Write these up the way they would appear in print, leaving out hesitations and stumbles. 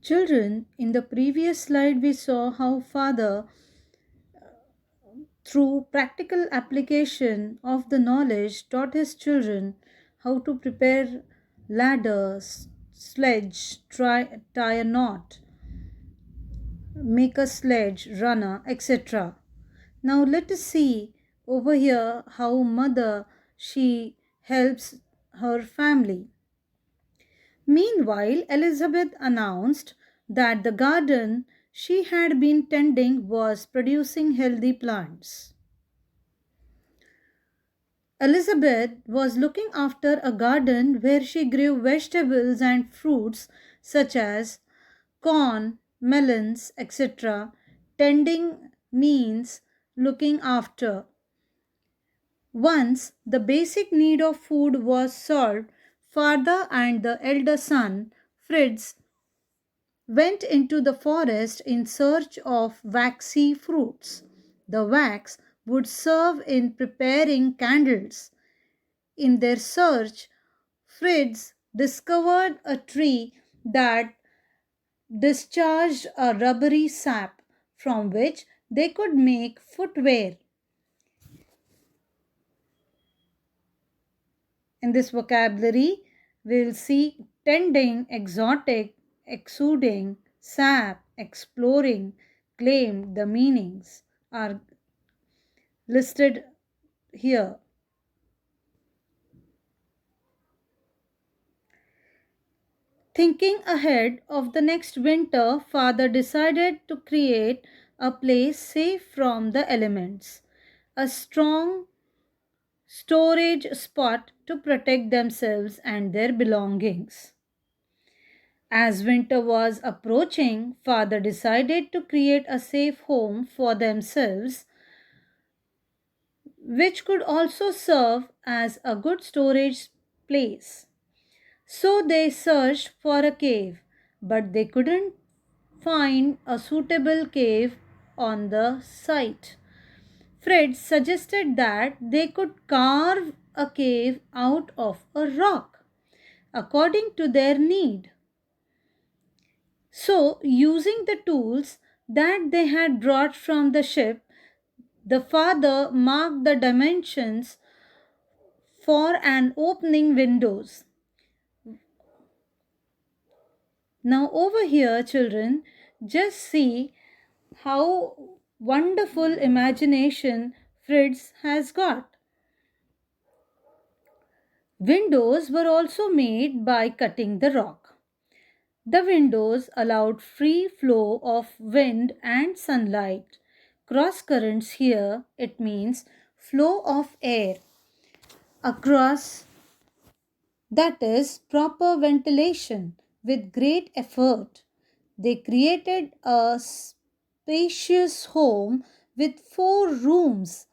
Children, in the previous slide, we saw how father, through practical application of the knowledge, taught his children how to prepare ladders, sledge, tie a knot, make a sledge, runner, etc. Now let us see over here how mother she helps her family. Meanwhile, Elizabeth announced that the garden she had been tending was producing healthy plants. Elizabeth was looking after a garden where she grew vegetables and fruits such as corn, melons, etc. Tending means looking after. Once the basic need of food was solved, father and the elder son, Fritz, went into the forest in search of waxy fruits. The wax would serve in preparing candles. In their search, Fritz discovered a tree that discharged a rubbery sap from which they could make footwear. In this vocabulary, we'll see tending, exotic, exuding, sap, exploring, claimed. The meanings are listed here. Thinking ahead of the next winter, father decided to create a place safe from the elements, a strong storage spot to protect themselves and their belongings. As winter was approaching, father decided to create a safe home for themselves, which could also serve as a good storage place. So they searched for a cave, but they couldn't find a suitable cave on the site. Fred suggested that they could carve a cave out of a rock according to their need. So, using the tools that they had brought from the ship, the father marked the dimensions for an opening windows. Now over here, children, just see how wonderful imagination Fritz has got. Windows were also made by cutting the rock. The windows allowed free flow of wind and sunlight. Cross currents here, it means flow of air across, that is proper ventilation with great effort. They created a spacious home with 4 rooms,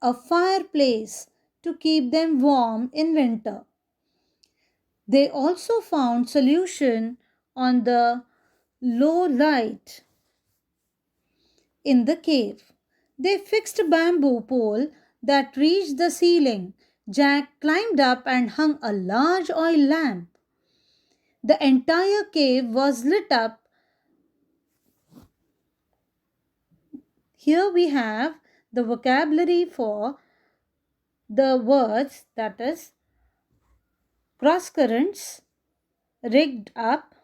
a fireplace to keep them warm in winter. They also found solution on the low light in the cave. They fixed a bamboo pole that reached the ceiling. Jack climbed up and hung a large oil lamp. The entire cave was lit up. Here we have the vocabulary for the words, that is cross currents, rigged up,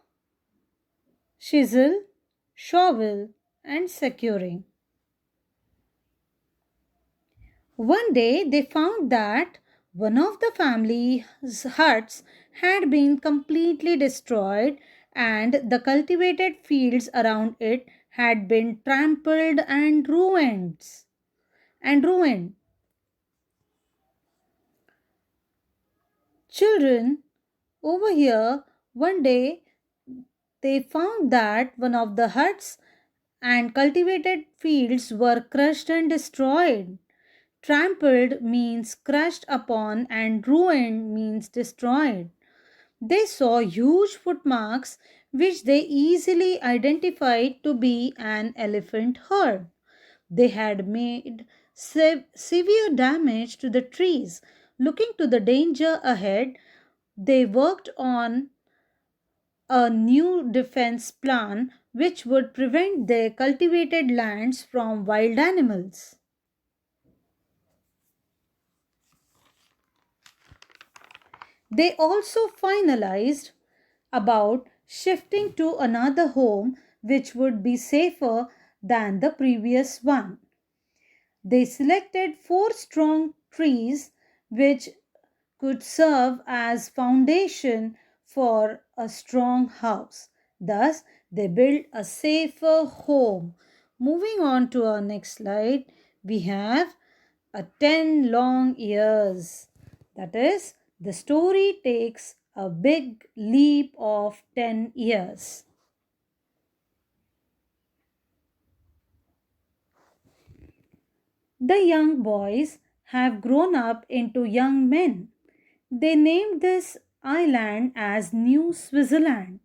chisel, shovel, and securing. One day they found that one of the family's huts had been completely destroyed and the cultivated fields around it had been trampled and ruined. Children, over here, one day they found that one of the huts and cultivated fields were crushed and destroyed. Trampled means crushed upon, and ruined means destroyed. They saw huge footmarks which they easily identified to be an elephant herd. They had made severe damage to the trees. Looking to the danger ahead, they worked on a new defense plan which would prevent their cultivated lands from wild animals. They also finalized about shifting to another home which would be safer than the previous one. They selected four strong trees which could serve as foundation for a strong house. Thus, they built a safer home. Moving on to our next slide, we have a 10 long years. That is, the story takes a big leap of 10 years. The young boys have grown up into young men. They named this island as New Switzerland.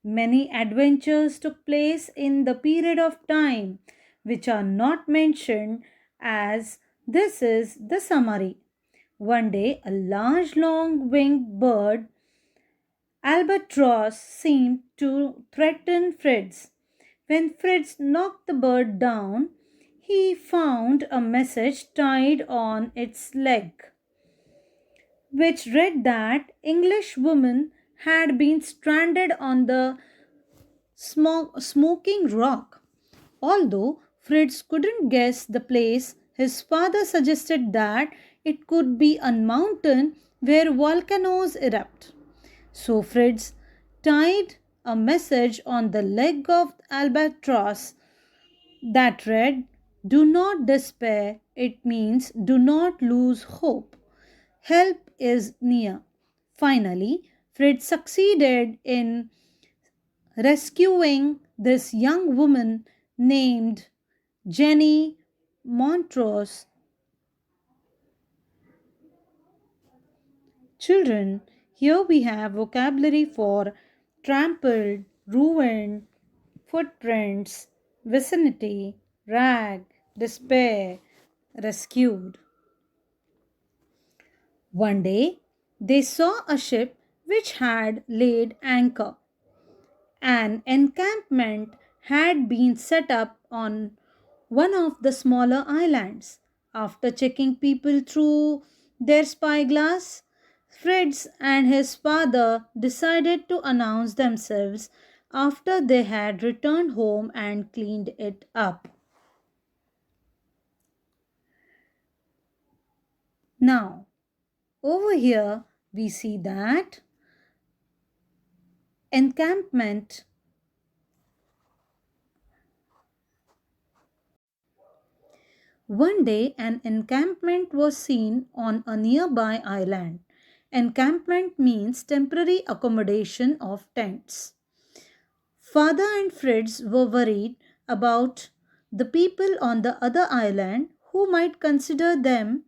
Many adventures took place in the period of time which are not mentioned, as this is the summary. One day, a large long winged bird, albatross, seemed to threaten Fritz. When Fritz knocked the bird down, he found a message tied on its leg, which read that English woman had been stranded on the smoking rock. Although Fritz couldn't guess the place, his father suggested that it could be a mountain where volcanoes erupt. So Fritz tied a message on the leg of Albatross that read, "Do not despair." It means do not lose hope. Help is near. Finally, Fritz succeeded in rescuing this young woman named Jenny Montrose. Children, here we have vocabulary for trampled, ruined, footprints, vicinity, rag, despair, rescued. One day they saw a ship which had laid anchor. An encampment had been set up on one of the smaller islands. After checking people through their spyglass, Fritz and his father decided to announce themselves after they had returned home and cleaned it up. Now, over here we see that encampment. One day, an encampment was seen on a nearby island. Encampment means temporary accommodation of tents. Father and Fritz were worried about the people on the other island who might consider them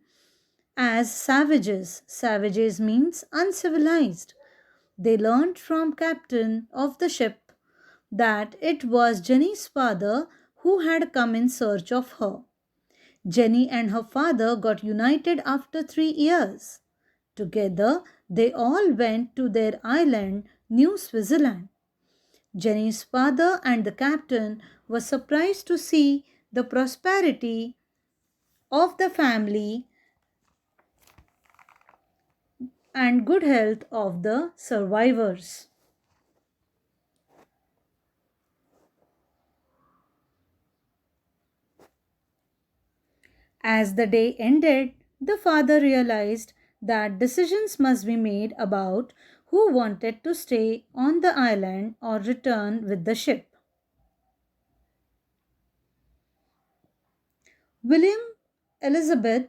as savages. Savages means uncivilized. They learned from captain of the ship that it was Jenny's father who had come in search of her. Jenny and her father got united after 3 years. Together, they all went to their island, New Switzerland. Jenny's father and the captain were surprised to see the prosperity of the family and good health of the survivors. As the day ended, the father realized that decisions must be made about who wanted to stay on the island or return with the ship. William Elizabeth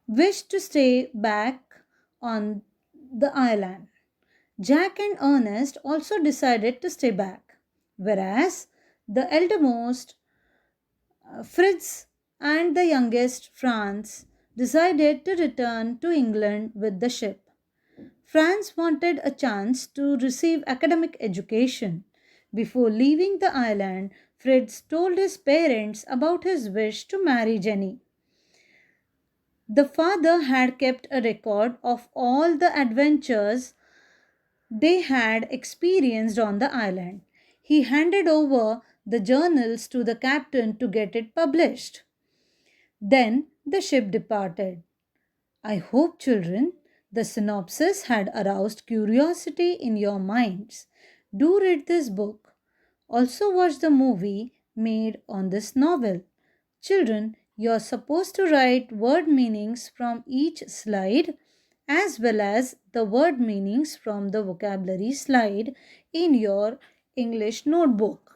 wished to stay back on the island. Jack and Ernest also decided to stay back, whereas the eldermost, Fritz, and the youngest, Franz, decided to return to England with the ship. Franz wanted a chance to receive academic education. Before leaving the island, Fritz told his parents about his wish to marry Jenny. The father had kept a record of all the adventures they had experienced on the island. He handed over the journals to the captain to get it published. Then the ship departed. I hope, children, the synopsis had aroused curiosity in your minds. Do read this book. Also, watch the movie made on this novel. Children, you're supposed to write word meanings from each slide as well as the word meanings from the vocabulary slide in your English notebook.